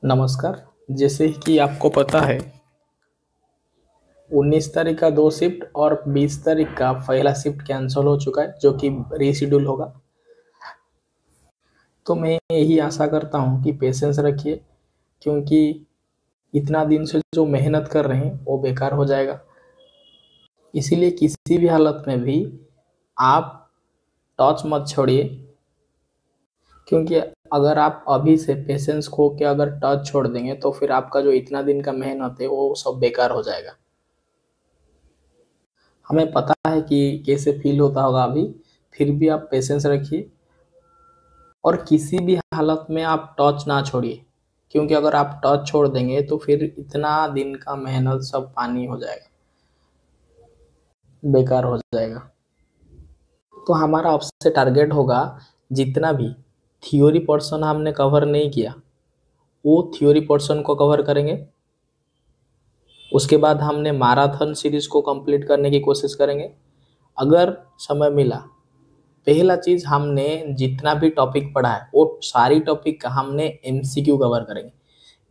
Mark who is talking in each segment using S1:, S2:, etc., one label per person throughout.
S1: नमस्कार। जैसे कि आपको पता है 19 तारीख का दो शिफ्ट और 20 तारीख का पहला शिफ्ट कैंसिल हो चुका है जो कि रीशेड्यूल होगा। तो मैं यही आशा करता हूँ कि पेशेंस रखिए, क्योंकि इतना दिन से जो मेहनत कर रहे हैं वो बेकार हो जाएगा। इसीलिए किसी भी हालत में भी आप टॉर्च मत छोड़िए, क्योंकि अगर आप अभी से पेशेंस खो के अगर टच छोड़ देंगे तो फिर आपका जो इतना दिन का मेहनत है वो सब बेकार हो जाएगा। हमें पता है कि कैसे फील होता होगा अभी, फिर भी आप पेशेंस रखिए और किसी भी हालत में आप टच ना छोड़िए, क्योंकि अगर आप टच छोड़ देंगे तो फिर इतना दिन का मेहनत सब पानी हो जाएगा, बेकार हो जाएगा। तो हमारा आपसे टारगेट होगा जितना भी थियोरी पोर्शन हमने कवर नहीं किया वो थियोरी पोर्शन को कवर करेंगे। उसके बाद हमने मैराथन सीरीज को कंप्लीट करने की कोशिश करेंगे अगर समय मिला। पहला चीज हमने जितना भी टॉपिक पढ़ा है वो सारी टॉपिक का हमने एमसीक्यू कवर करेंगे।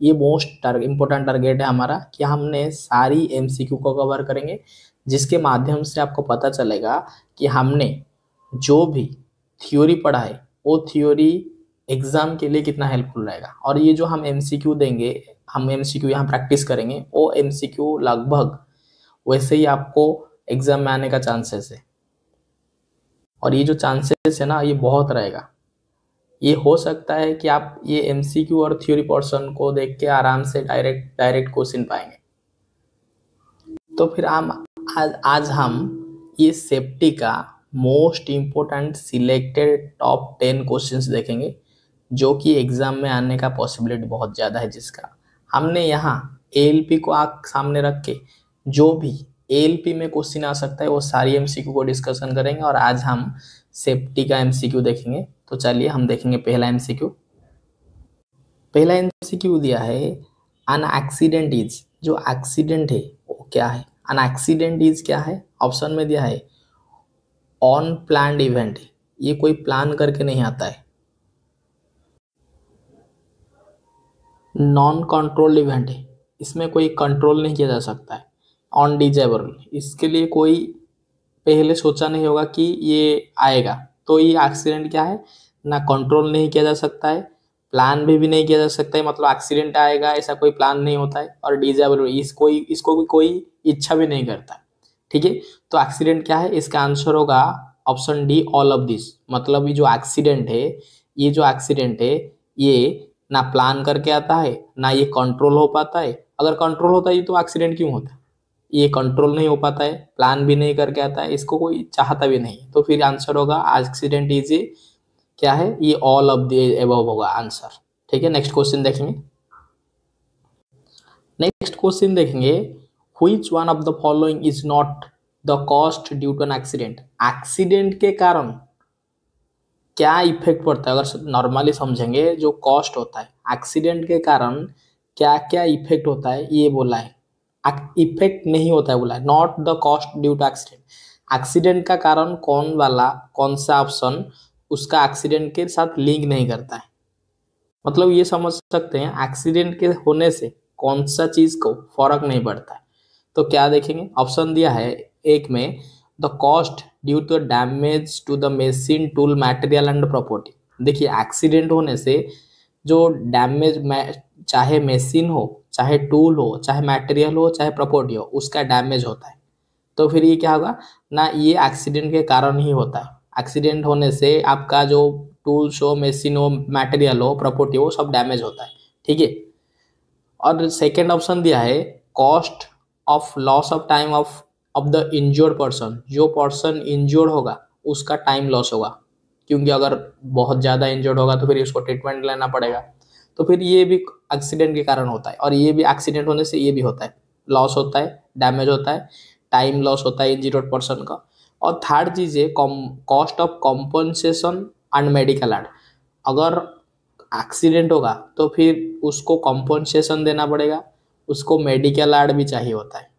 S1: ये मोस्ट इम्पोर्टेंट टारगेट है हमारा कि हमने सारी एमसीक्यू को कवर करेंगे, जिसके माध्यम से आपको पता चलेगा कि हमने जो भी थ्योरी पढ़ा है वो थ्योरी एग्जाम के लिए कितना हेल्पफुल रहेगा। और ये जो हम एमसीक्यू देंगे, हम एमसीक्यू यहाँ प्रैक्टिस करेंगे, वो एमसीक्यू लगभग वैसे ही आपको एग्जाम में आने का चांसेस है। और ये जो चांसेस है ना, ये बहुत रहेगा। ये हो सकता है कि आप ये एमसीक्यू और थ्योरी पोर्शन को देख के आराम से डायरेक्ट क्वेश्चन पाएंगे। तो फिर आज हम ये सेफ्टी का most important selected top 10 questions देखेंगे, जो कि एग्जाम में आने का पॉसिबिलिटी बहुत ज़्यादा है। जिसका हमने यहाँ एएलपी को आँख सामने रख के जो भी एएलपी में क्वेश्चन आ सकता है वो सारी एमसीक्यू को डिस्कशन करेंगे। और आज हम सेफ्टी का एमसीक्यू देखेंगे। तो चलिए हम देखेंगे पहला एमसीक्यू। पहला एमसीक्यू दिया है अन एक्सीडेंट इज। जो एक्सीडेंट है वो क्या है? अन एक्सीडेंट इज क्या है? ऑप्शन में दिया है ऑन प्लान्ड इवेंट। ये कोई प्लान करके नहीं आता है। नॉन कंट्रोल इवेंट है, इसमें कोई कंट्रोल नहीं किया जा सकता है। ऑन डिजेबल, इसके लिए कोई पहले सोचा नहीं होगा कि ये आएगा। तो ये एक्सीडेंट क्या है? ना कंट्रोल नहीं किया जा सकता है, प्लान भी नहीं किया जा सकता है। मतलब एक्सीडेंट आएगा ऐसा कोई प्लान नहीं होता है। और डिजेबल, इसको भी कोई इच्छा भी नहीं करता है। ठीक है, तो एक्सीडेंट क्या है? इसका आंसर होगा option D, all of this. मतलब ये जो एक्सीडेंट है, ये ना प्लान करके आता है ना ये कंट्रोल हो पाता है। अगर कंट्रोल होता है तो एक्सीडेंट क्यों होता है? ये कंट्रोल नहीं हो पाता है, प्लान भी नहीं करके आता है, इसको कोई चाहता भी नहीं। तो फिर आंसर होगा एक्सीडेंट इज क्या है? ये ऑल ऑफ द अबव होगा आंसर। ठीक है, नेक्स्ट क्वेश्चन देखेंगे। Which one of the following is not the cost due to an accident. Accident के कारण क्या इफेक्ट पड़ता है? अगर नॉर्मली समझेंगे, जो कॉस्ट होता है एक्सीडेंट के कारण क्या क्या इफेक्ट होता है ये बोला है। इफेक्ट नहीं होता है बोला है, not the cost due to accident. Accident का कारण कौन सा ऑप्शन उसका एक्सीडेंट के साथ लिंक नहीं करता है। मतलब ये समझ सकते हैं एक्सीडेंट के होने से कौन सा चीज को फर्क नहीं पड़ता है। तो क्या देखेंगे? ऑप्शन दिया है एक में the cost due to damage to the machine, tool, material and property. देखिए एक्सीडेंट होने से जो डैमेज, चाहे मशीन हो, चाहे टूल हो, चाहे मटेरियल हो, चाहे प्रॉपर्टी हो, उसका डैमेज होता है। तो फिर ये क्या होगा ना, ये एक्सीडेंट के कारण ही होता है। एक्सीडेंट होने से आपका जो टूल्स हो, मशीन हो, मटेरियल हो, प्रॉपर्टी हो, सब डैमेज होता है। ठीक है। और सेकेंड ऑप्शन दिया है cost of loss of time of the injured person. जो पर्सन इंज्योर्ड होगा उसका टाइम लॉस होगा, क्योंकि अगर बहुत ज़्यादा इंज्योर्ड होगा तो फिर उसको ट्रीटमेंट लेना पड़ेगा। तो फिर ये भी एक्सीडेंट के कारण होता है। और ये भी एक्सीडेंट होने से ये भी होता है, लॉस होता है, डैमेज होता है, टाइम लॉस होता है इंज्योर्ड पर्सन का। और थर्ड चीज़ है cost of compensation and medical aid. अगर एक्सीडेंट होगा तो फिर उसको कॉम्पनसेशन देना पड़ेगा, उसको मेडिकल एड भी चाहिए होता है,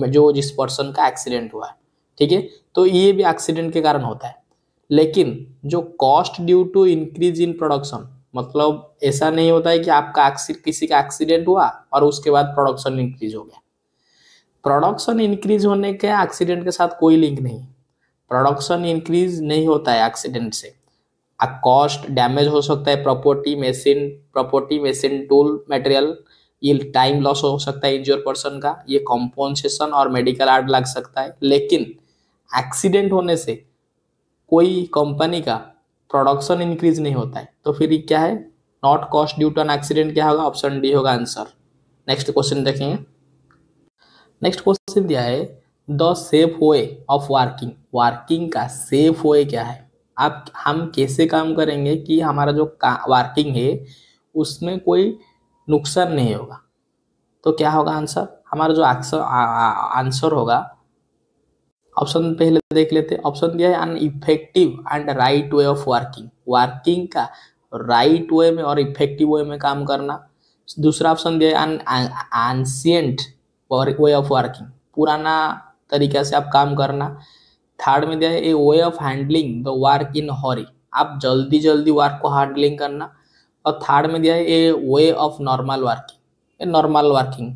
S1: जो जिस पर्सन का एक्सीडेंट हुआ है। ठीक है, तो ये भी एक्सीडेंट के कारण होता है। लेकिन जो cost due to increase in production, मतलब ऐसा नहीं होता है कि आपका किसी का एक्सीडेंट हुआ और उसके बाद प्रोडक्शन इंक्रीज हो गया। प्रोडक्शन इंक्रीज होने के एक्सीडेंट के साथ कोई लिंक नहीं। प्रोडक्शन इंक्रीज नहीं होता है एक्सीडेंट से। कॉस्ट डैमेज हो सकता है, प्रॉपर्टी मशीन टूल मटेरियल, ये टाइम लॉस हो सकता है इंज्योर पर्सन का, ये कॉम्पोंसेशन और मेडिकल आर्ट लग सकता है। लेकिन एक्सीडेंट होने से कोई कंपनी का प्रोडक्शन इंक्रीज नहीं होता है। तो फिर ये क्या है, not cost due to an accident, क्या होगा, ऑप्शन डी होगा आंसर। नेक्स्ट क्वेश्चन देखेंगे। नेक्स्ट क्वेश्चन दिया है the safe way of working, working का सेफ वे क्या है। आप हम कैसे काम करेंगे कि हमारा जो वर्किंग है उसमें कोई नुकसान नहीं होगा। तो क्या होगा आंसर, हमारा जो आंसर होगा, ऑप्शन पहले देख लेते हैं। ऑप्शन दिया है an effective and right way of working, working का राइट वे में और इफेक्टिव वे में काम करना। दूसरा ऑप्शन दिया है अन एंशिएंट वे ऑफ वर्किंग, पुराना तरीका से आप काम करना। थर्ड में दिया है a way of handling the work in hurry, आप जल्दी जल्दी वर्क को हैंडलिंग करना। और थर्ड में दिया है a way of normal working, a normal working.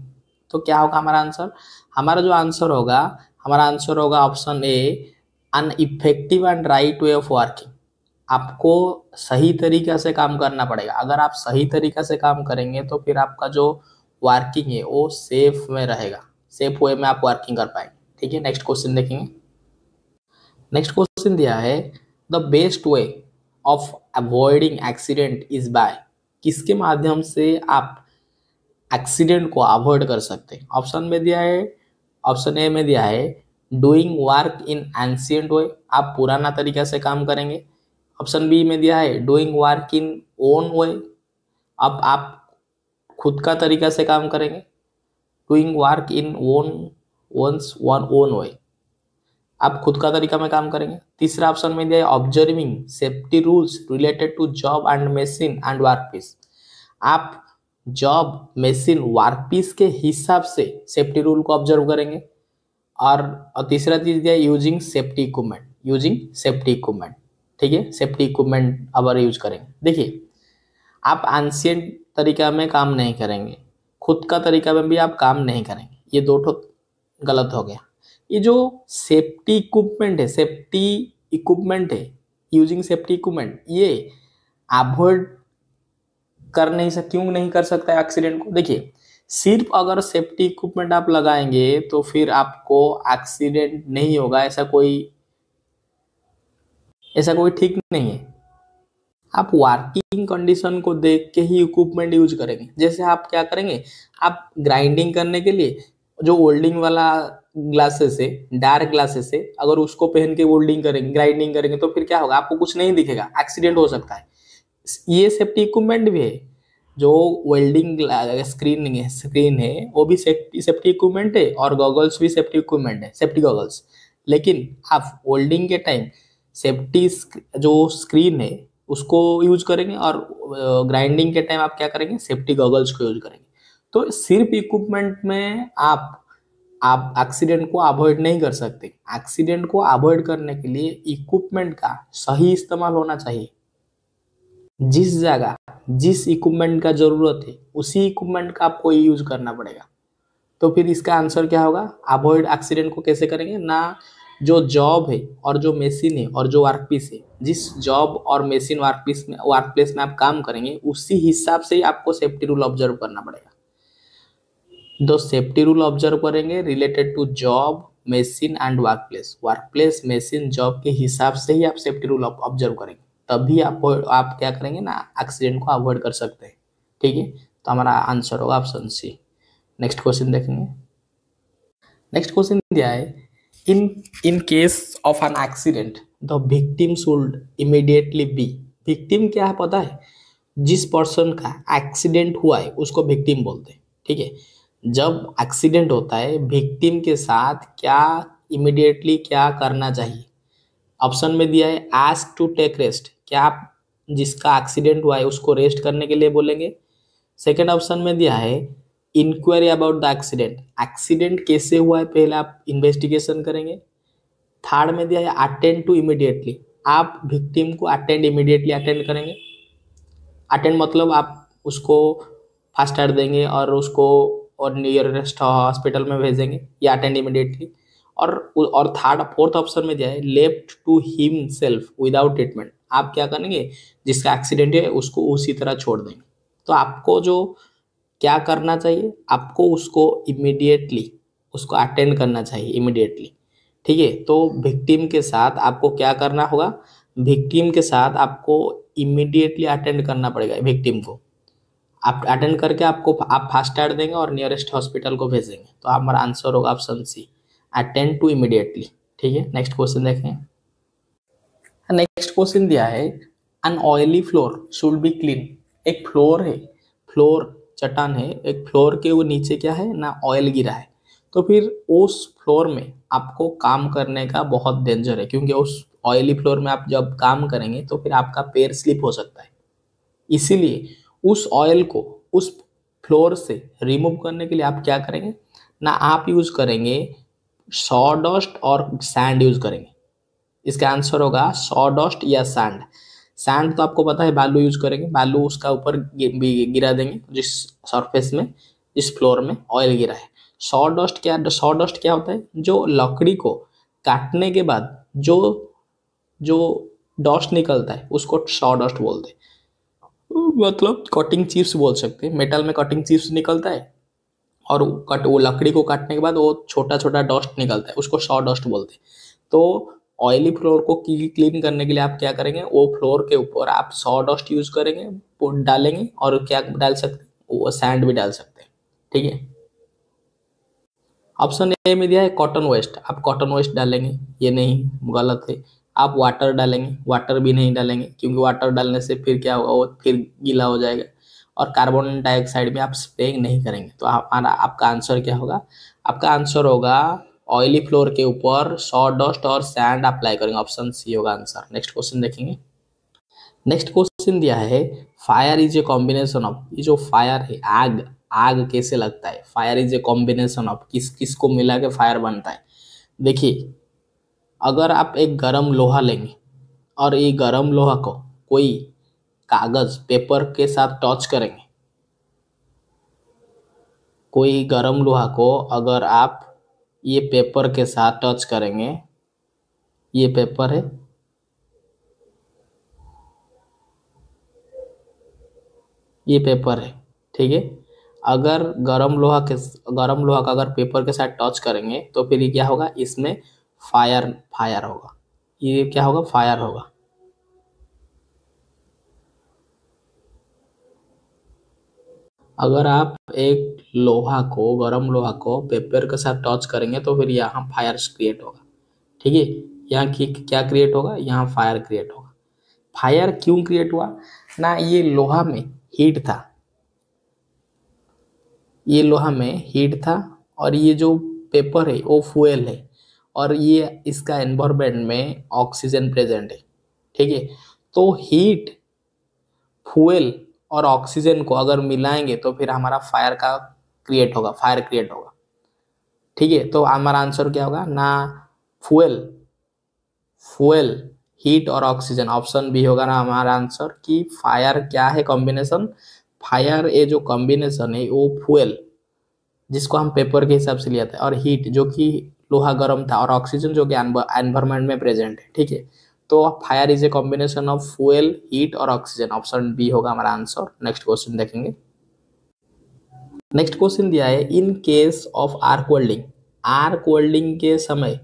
S1: तो क्या होगा हमारा आंसर, हमारा जो आंसर होगा, हमारा आंसर होगा option A an effective and right way of working. आपको सही तरीका से काम करना पड़ेगा। अगर आप सही तरीका से काम करेंगे तो फिर आपका जो वर्किंग है वो सेफ में रहेगा, सेफ वे में आप वर्किंग कर पाएंगे। ठीक है, नेक्स्ट क्वेश्चन देखेंगे। नेक्स्ट क्वेश्चन दिया है the best way of avoiding accident is by, किसके माध्यम से आप एक्सीडेंट को अवॉइड कर सकते हैं। ऑप्शन में दिया है, ऑप्शन ए में दिया है डूइंग वर्क इन एंशिएंट वे, आप पुराना तरीका से काम करेंगे। ऑप्शन बी में दिया है doing work in own way, अब आप खुद का तरीका से काम करेंगे, doing work in own way, आप खुद का तरीका में काम करेंगे। तीसरा ऑप्शन में दिया है observing safety rules related to job and machine and workpiece, आप जॉब मशीन वर्कपीस के हिसाब से सेफ्टी रूल को ऑब्जर्व करेंगे। और तीसरा चीज दिया है using safety equipment, using safety equipment. ठीक है, सेफ्टी इक्विपमेंट अगर यूज करेंगे। देखिए, आप एंशिएंट तरीका में काम नहीं करेंगे, खुद का तरीका में भी आप काम नहीं करेंगे, ये दो ठो गलत हो गया। ये जो सेफ्टी इक्विपमेंट है, सेफ्टी इक्विपमेंट है, यूजिंग सेफ्टी इक्विपमेंट, ये अवॉइड कर नहीं सकते, क्यों नहीं कर सकता है एक्सीडेंट को। देखिए, सिर्फ अगर सेफ्टी इक्विपमेंट आप लगाएंगे तो फिर आपको एक्सीडेंट नहीं होगा, ऐसा कोई ठीक नहीं है। आप वर्किंग कंडीशन को देख के ही इक्विपमेंट यूज करेंगे। जैसे आप क्या करेंगे, आप ग्राइंडिंग करने के लिए जो वेल्डिंग वाला ग्लासेस है, डार्क ग्लासेस है, अगर उसको पहन के वेल्डिंग करेंगे, ग्राइंडिंग करेंगे तो फिर क्या होगा, आपको कुछ नहीं दिखेगा, एक्सीडेंट हो सकता है। ये सेफ्टी इक्विपमेंट भी है, जो वेल्डिंग स्क्रीन है वो भी सेफ्टी इक्विपमेंट है, और गॉगल्स भी सेफ्टी इक्विपमेंट है, सेफ्टी गॉगल्स। लेकिन आप वेल्डिंग के टाइम सेफ्टी जो स्क्रीन है उसको यूज करेंगे, और ग्राइंडिंग के टाइम आप क्या करेंगे, सेफ्टी गॉगल्स को यूज करेंगे। तो सिर्फ इक्विपमेंट में आप एक्सीडेंट को अवॉइड नहीं कर सकते। एक्सीडेंट को अवॉइड करने के लिए इक्विपमेंट का सही इस्तेमाल होना चाहिए। जिस जगह जिस इक्विपमेंट का जरूरत है उसी इक्विपमेंट का आपको यूज करना पड़ेगा। तो फिर इसका आंसर क्या होगा, अवॉइड एक्सीडेंट को कैसे करेंगे ना, जो जॉब है और जो मशीन है और जो वर्कपीस है, जिस जॉब और मशीन वर्कप्लेस में आप काम करेंगे उसी हिसाब से ही आपको सेफ्टी रूल ऑब्जर्व करना पड़ेगा। दो सेफ्टी रूल ऑब्जर्व करेंगे related to job machine and workplace machine job के हिसाब से ही आप सेफ्टी रूल ऑब्जर्व करेंगे, तभी आप क्या करेंगे ना, एक्सीडेंट को अवॉइड कर सकते हैं। ठीक है, तो हमारा आंसर होगा ऑप्शन सी। नेक्स्ट क्वेश्चन देखेंगे। नेक्स्ट क्वेश्चन दिया है in case of an accident the victim should immediately be, victim क्या है पता है, जिस पर्सन का एक्सीडेंट हुआ है उसको विक्टिम बोलते हैं। ठीक है, जब एक्सीडेंट होता है विक्टिम के साथ क्या इमीडिएटली क्या करना चाहिए। ऑप्शन में दिया है आस्क टू टेक रेस्ट, क्या आप जिसका एक्सीडेंट हुआ है उसको रेस्ट करने के लिए बोलेंगे। सेकेंड ऑप्शन में दिया है inquiry about the accident, accident कैसे हुआ है पहले आप इन्वेस्टिगेशन करेंगे। थर्ड में दिया है अटेंड टू इमीडिएटली, आप विक्टिम को इमीडिएटली अटेंड करेंगे। अटेंड मतलब आप उसको फास्ट एड देंगे और उसको और नियरेस्ट हॉस्पिटल में भेजेंगे, या अटेंड इमिडिएटली। और थर्ड फोर्थ ऑप्शन में दिया है left to himself without treatment. आप क्या करेंगे, जिसका एक्सीडेंट है उसको उसी तरह छोड़ देंगे। तो आपको जो क्या करना चाहिए, आपको उसको इमिडिएटली उसको अटेंड करना चाहिए इमिडिएटली। ठीक है, तो विक्टिम के साथ आपको क्या करना होगा, विक्टिम के साथ आपको इमिडिएटली अटेंड करना पड़ेगा। विक्टिम को आप अटेंड करके आपको आप फास्ट एड देंगे और नियरेस्ट हॉस्पिटल को भेजेंगे। तो हमारा आंसर होगा option c, attend to immediately. ठीक है, नेक्स्ट क्वेश्चन देखें। नेक्स्ट क्वेश्चन दिया है an oily floor should be clean. एक फ्लोर है, फ्लोर चट्टान है, एक फ्लोर के वो नीचे क्या है ना, ऑयल गिरा है। तो फिर उस फ्लोर में आपको काम करने का बहुत डेंजर है, क्योंकि उस ऑयली फ्लोर में आप जब काम करेंगे तो फिर आपका पैर स्लिप हो सकता है। इसीलिए उस ऑयल को उस फ्लोर से रिमूव करने के लिए आप क्या करेंगे ना, आप यूज करेंगे सॉडस्ट और सैंड यूज करेंगे। इसका आंसर होगा सॉडस्ट या सैंड। सैंड तो आपको पता है, बालू यूज करेंगे, बालू उसका ऊपर गिरा देंगे जिस सरफेस में, जिस फ्लोर में ऑयल गिरा है। सॉडस्ट क्या होता है, जो लकड़ी को काटने के बाद जो जो डस्ट निकलता है उसको सॉडस्ट बोलते हैं। मतलब कटिंग चिप्स बोल सकते हैं, मेटल में कटिंग चिप्स निकलता है और वो लकड़ी को काटने के बाद वो छोटा छोटा डस्ट निकलता है, उसको सॉ डस्ट बोलते हैं। तो ऑयली फ्लोर को क्लीन करने के लिए आप क्या करेंगे, वो फ्लोर के ऊपर आप सॉ डस्ट यूज करेंगे, डालेंगे, और क्या डाल सकते हैं, वो सैंड भी डाल सकते हैं। ठीक है, ऑप्शन ए में दिया है कॉटन वेस्ट। आप कॉटन वेस्ट डालेंगे, ये नहीं, गलत है। आप वाटर डालेंगे, वाटर भी नहीं डालेंगे, क्योंकि वाटर डालने से फिर क्या होगा, वो फिर गीला हो जाएगा। और कार्बन डाइऑक्साइड में आप स्प्रे नहीं करेंगे। तो हमारा आपका आंसर क्या होगा, आपका आंसर होगा ऑयली फ्लोर के ऊपर सॉ डस्ट और सैंड अप्लाई करेंगे। ऑप्शन सी होगा आंसर। नेक्स्ट क्वेश्चन देखेंगे। नेक्स्ट क्वेश्चन दिया है fire is a combination of. ये जो फायर है, आग, आग कैसे लगता है, fire is a combination of, किस किस को मिला के फायर बनता है। देखिए, अगर आप एक गरम लोहा लेंगे और ये गरम लोहा को कोई कागज पेपर के साथ टच करेंगे, कोई गरम लोहा को अगर आप ये पेपर के साथ टच करेंगे, ये पेपर है, ये पेपर है, ठीक है। अगर गरम लोहा का अगर पेपर के साथ टच करेंगे तो फिर ये क्या होगा, इसमें फायर फायर होगा। ये क्या होगा, फायर होगा। अगर आप एक गरम लोहा को पेपर के साथ टच करेंगे तो फिर यहाँ फायर क्रिएट होगा। ठीक है, यहाँ की क्या क्रिएट होगा, यहाँ फायर क्रिएट होगा। फायर क्यों क्रिएट हुआ ना, ये लोहा में हीट था, ये लोहा में हीट था, और ये जो पेपर है वो फ्यूल है, और ये इसका एनवायरनमेंट में ऑक्सीजन प्रेजेंट है। ठीक है, तो हीट, फ्यूल और ऑक्सीजन को अगर मिलाएंगे तो फिर हमारा फायर का क्रिएट होगा, फायर क्रिएट होगा। ठीक है, तो हमारा आंसर क्या होगा ना, फ्यूल, फ्यूल, हीट और ऑक्सीजन। ऑप्शन बी होगा ना हमारा आंसर, कि फायर क्या है कॉम्बिनेशन, फायर ये जो कॉम्बिनेशन है वो फ्यूल जिसको हम पेपर के हिसाब से लिया था, और हीट जो कि लोहा गर्म था, और ऑक्सीजन जो कि एनवायरमेंट में प्रेजेंट है। ठीक है, तो fire is a combination of fuel, heat और ऑक्सीजन। ऑप्शन बी होगा हमारा आंसर। नेक्स्ट क्वेश्चन देखेंगे। नेक्स्ट क्वेश्चन दिया है in case of arc welding. Arc welding के समय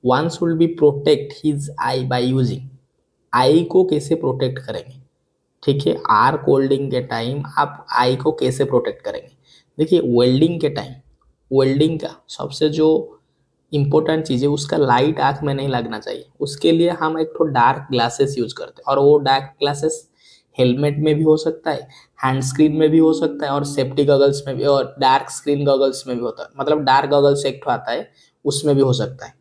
S1: one should be protect his eye by using. Eye को कैसे प्रोटेक्ट करेंगे, ठीक है, आर्क वेल्डिंग के टाइम आप आई को कैसे प्रोटेक्ट करेंगे। देखिए, वेल्डिंग के टाइम, वेल्डिंग का सबसे जो इम्पोर्टेंट चीज़ है, उसका लाइट आँख में नहीं लगना चाहिए। उसके लिए हम एक तो डार्क ग्लासेस यूज करते हैं, और वो डार्क ग्लासेस हेलमेट में भी हो सकता है, हैंड स्क्रीन में भी हो सकता है, और सेफ्टी गॉगल्स में भी, और डार्क स्क्रीन गॉगल्स में भी होता है। मतलब डार्क गॉगल्स एक आता है, उसमें भी हो सकता है।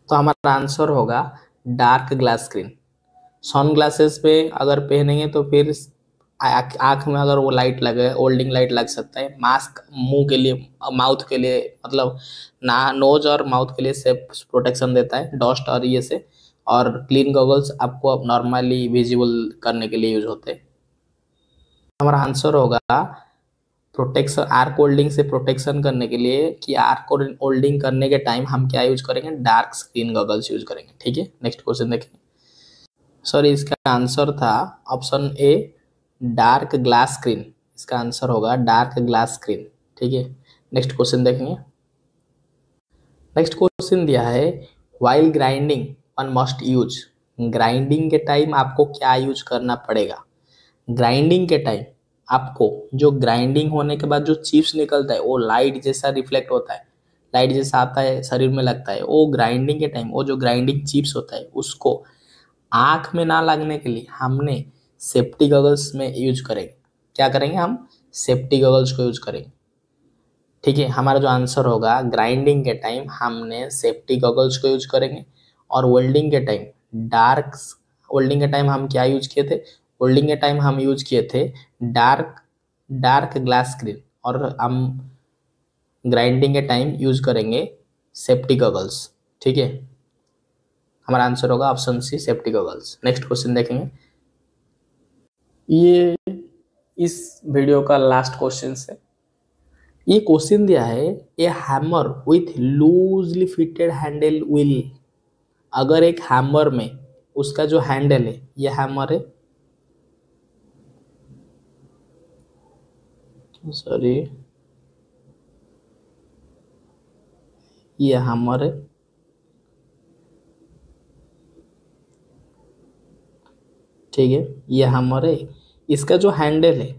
S1: तो हमारा आंसर होगा dark glass screen. Sun glasses पे अगर पहनेंगे तो फिर आँख में अगर वो लाइट लगे, होल्डिंग लाइट लग सकता है। मास्क मुंह के लिए, माउथ के लिए, मतलब ना नोज और माउथ के लिए सेफ प्रोटेक्शन देता है डस्ट और ये से। और क्लीन गॉगल्स आपको नॉर्मली विजिबल करने के लिए यूज होते हैं। हमारा आंसर होगा प्रोटेक्शन, आर्क होल्डिंग से प्रोटेक्शन करने के लिए कि आर्क होल्डिंग करने के टाइम हम क्या यूज करेंगे, डार्क स्क्रीन गॉगल्स यूज करेंगे। ठीक है, नेक्स्ट क्वेश्चन देखें। सॉरी, इसका आंसर था option a dark glass screen. इसका आंसर होगा डार्क ग्लास स्क्रीन। ठीक है, नेक्स्ट क्वेश्चन देखेंगे। नेक्स्ट क्वेश्चन दिया है while grinding one must use. Grinding के टाइम आपको क्या यूज करना पड़ेगा। ग्राइंडिंग के टाइम आपको जो ग्राइंडिंग होने के बाद जो चिप्स निकलता है वो लाइट जैसा रिफ्लेक्ट होता है, लाइट जैसा आता है शरीर में लगता है, वो ग्राइंडिंग के टाइम वो जो ग्राइंडिंग चिप्स होता है उसको आंख में ना लगने के लिए हमने सेफ्टी गॉगल्स में यूज करेंगे। क्या करेंगे, हम सेफ्टी गॉगल्स को यूज करेंगे। ठीक है, हमारा जो आंसर होगा ग्राइंडिंग के टाइम हमने सेफ्टी गॉगल्स को यूज करेंगे। और वेल्डिंग के टाइम वेल्डिंग के टाइम हम क्या यूज किए थे, वेल्डिंग के टाइम हम यूज किए थे डार्क ग्लास स्क्रीन। और हम ग्राइंडिंग के टाइम यूज करेंगे सेफ्टी गॉगल्स। ठीक है, हमारा आंसर होगा option C safety goggles. Next question देखेंगे। ये इस वीडियो का लास्ट क्वेश्चन है। ये क्वेश्चन दिया है ए hammer with loosely fitted handle will. अगर एक हैमर में उसका जो हैंडल है, ये हैमर है, सॉरी ये हैमर है। ठीक है, ये हैमर है, इसका जो हैंडल है,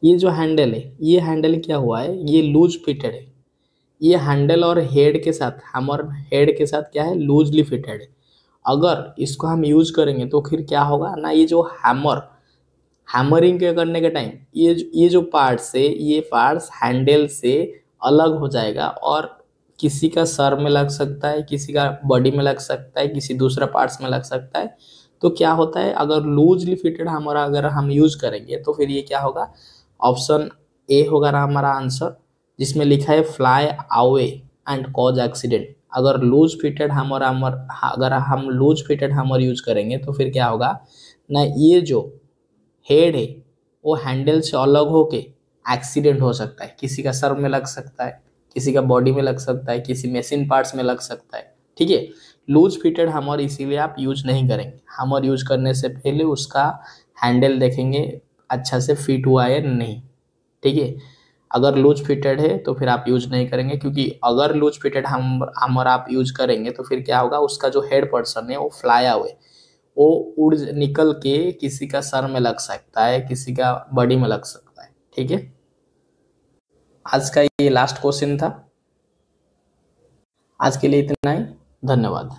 S1: ये जो हैंडल है, ये हैंडल क्या हुआ है, ये लूज फिटेड है। ये हैंडल और हेड के साथ, हैमर हेड के साथ क्या है, लूजली फिटेड है। अगर इसको हम यूज करेंगे तो फिर क्या होगा ना, ये जो हैमरिंग के करने के टाइम ये जो पार्ट्स है, ये पार्ट्स हैंडल से अलग हो जाएगा और किसी का सर में लग सकता है, किसी का बॉडी में लग सकता है, किसी दूसरा पार्ट्स में लग सकता है। तो क्या होता है, अगर लूजली फिटेड हैमर अगर हम यूज करेंगे तो फिर ये क्या होगा, ऑप्शन ए होगा ना हमारा आंसर, जिसमें लिखा है fly away and cause accident. अगर लूज फिटेड हैमर अगर हम लूज फिटेड हैमर यूज करेंगे तो फिर क्या होगा ना, ये जो हेड है वो हैंडल से अलग होके एक्सीडेंट हो सकता है। किसी का सर में लग सकता है, किसी का बॉडी में लग सकता है, किसी मशीन पार्ट्स में लग सकता है। ठीक है, लूज फिटेड हैमर इसीलिए आप यूज नहीं करेंगे। हैमर यूज करने से पहले उसका हैंडल देखेंगे अच्छा से फिट हुआ है नहीं। ठीक है, अगर लूज फिटेड है तो फिर आप यूज नहीं करेंगे, क्योंकि अगर लूज फिटेड हैमर आप यूज करेंगे तो फिर क्या होगा, उसका जो हेड पर्सन है वो फ्लाई अवे, वो उड़ निकल के किसी का सर में लग सकता है, किसी का बॉडी में लग सकता है। ठीक है, आज का ये लास्ट क्वेश्चन था। आज के लिए इतना ही, धन्यवाद।